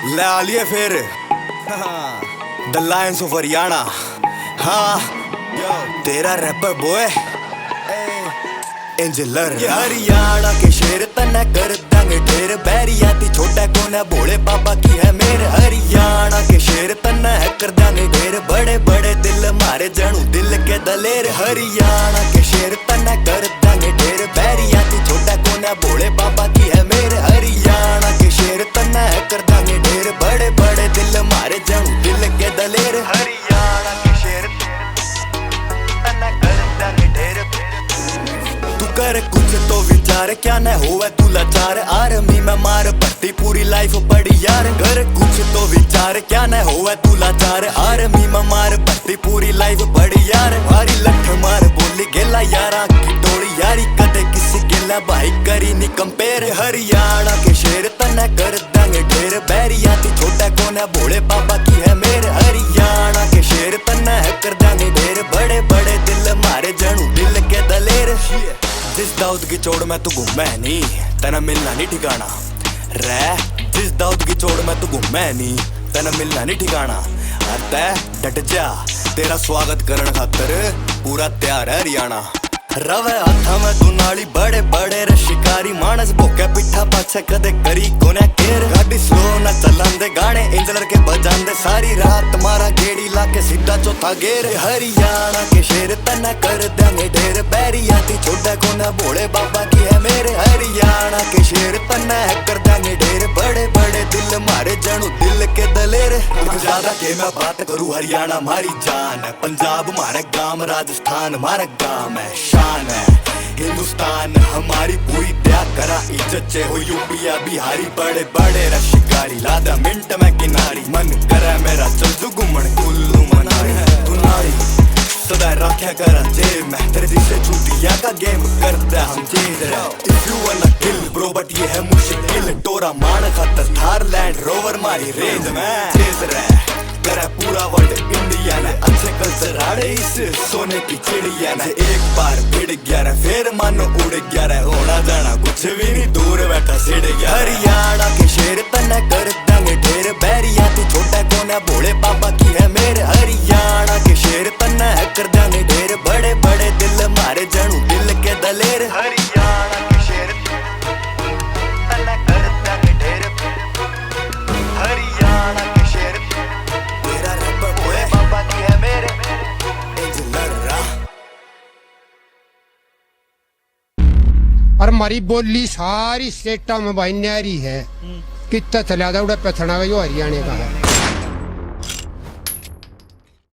ले आलिए फिर the Lions of Haryana. हाँ तेरा रैपर बॉय एंजलर। ये हरियाणा के शेर तना कर देंगे ढेर, बैरिया थी छोटा कोना भोले बाबा की है मेरे। हरियाणा के शेर तना है कर देंगे ढेर, बड़े बड़े दिल मारे जनू दिल के दलेर। हरियाणा के शेर तना कर देंगे ढेर, बैरिया थी छोटा कोना भोले बाबा की है मेरे। हरियाणा के शेर तना है कर देंगे ढेर, बड़े बड़े दिल मारे जनू दिल के दलेर। हरियाणा के शेर तना कर देंगे ढेर। तू कर कुछ तो विचार, क्या न होवे तू लाचार। आर्मी में मार भर्ती पूरी लाइफ पड़ी यार। कर कुछ तो विचार, क्या न होवे तू लाचार। आर्मी में मार भर्ती पूरी लाइफ पड़ी यार। मारी लठ मार बोली गेला यारा की टोली, यारी कदे किसी गेला भाई करी नी कंपेयर। हरियाणा के शेर तना कर देंगे ढेर, बैरिया थी छोटा कोना भोले बाबा की है मेरे। हरियाणा के शेर तना है कर देंगे ढेर, बड़े बड़े दिल मारे जनू दिल के दलेर। जिस दाऊद की चोड़ में तू घूमे नी, तना मिलना नहीं ठिकाना रे। जिस दाऊद की चोड़ में तू घूमे नी, तना मिलना नहीं ठिकाना। अरे डट जा, तेरा स्वागत करने खातर पूरा तैयार है हरियाणा। रवे हाथा में तू नाली बड़े बड़े रे शिकारी, मानस भोके पिठा पाछे कदे करी कोने केर। गाड़ी स्लो ना चलांदे गाने इंजलर के बजांदे, सारी रात मारा गेड़ी लाके सीधा चौथा गेर। हरियाणा के शेर तना कर देंगे ढेर, बैरिया थी छोटा कोना भोले बाबा की है मेरे। हरियाणा के शेर तना है कर देंगे ढेर, बड़े बड़े दिल मारे जनू दिल के दलेर। ज्यादा के मैं बात करूं हरियाणा मारी जान है, पंजाब मारे गांव, राजस्थान मारे गांव है शान है। हिंदुस्तान हमारी पूरी त्या करा इज्जत चे हो यूपिया बिहारी, बड़े बड़े रे शिकारी लादा मिंट में किनारी। मन करे मेरा चल जू घूमन कुल्लू मनाली, तू नारी सदा रखे करा जेब में, तेरे जिसे चूतिया का गेम करते हम जीत रहे। If you wanna kill bro but ये है मुश्किल, टोरा मान खातर थार लैंड रोवर मारी रेंज में तेज रहे। करे पूरा वर्ल्ड इंडिया ने अच्छे कल्चर आड़े इस सोने की चिड़िया ने। एक बार भिड़ गया रे फिर मानो उड़ गया रे, होना जाना कुछ भी नहीं दूर बैठा सिड़ गया। हरियाणा के शेर तना कर देंगे ढेर, बैरिया तू छोटा कोना भोले बाबा की है मेरे। हरियाणा के शेर तना है कर देंगे ढेर, बड़े बड़े दिल मारे जनू दिल के दलेर। हरियाणा के शेर तना कर देंगे ढेर, हरियाणा के शेर तेरा रैपर भोले बाबा की है मेरे एंजलर। और हमारी बोली सारी स्टेटा में भाई न्यारी है। कितना चला था उड़ा पथना जो हरियाणा का है।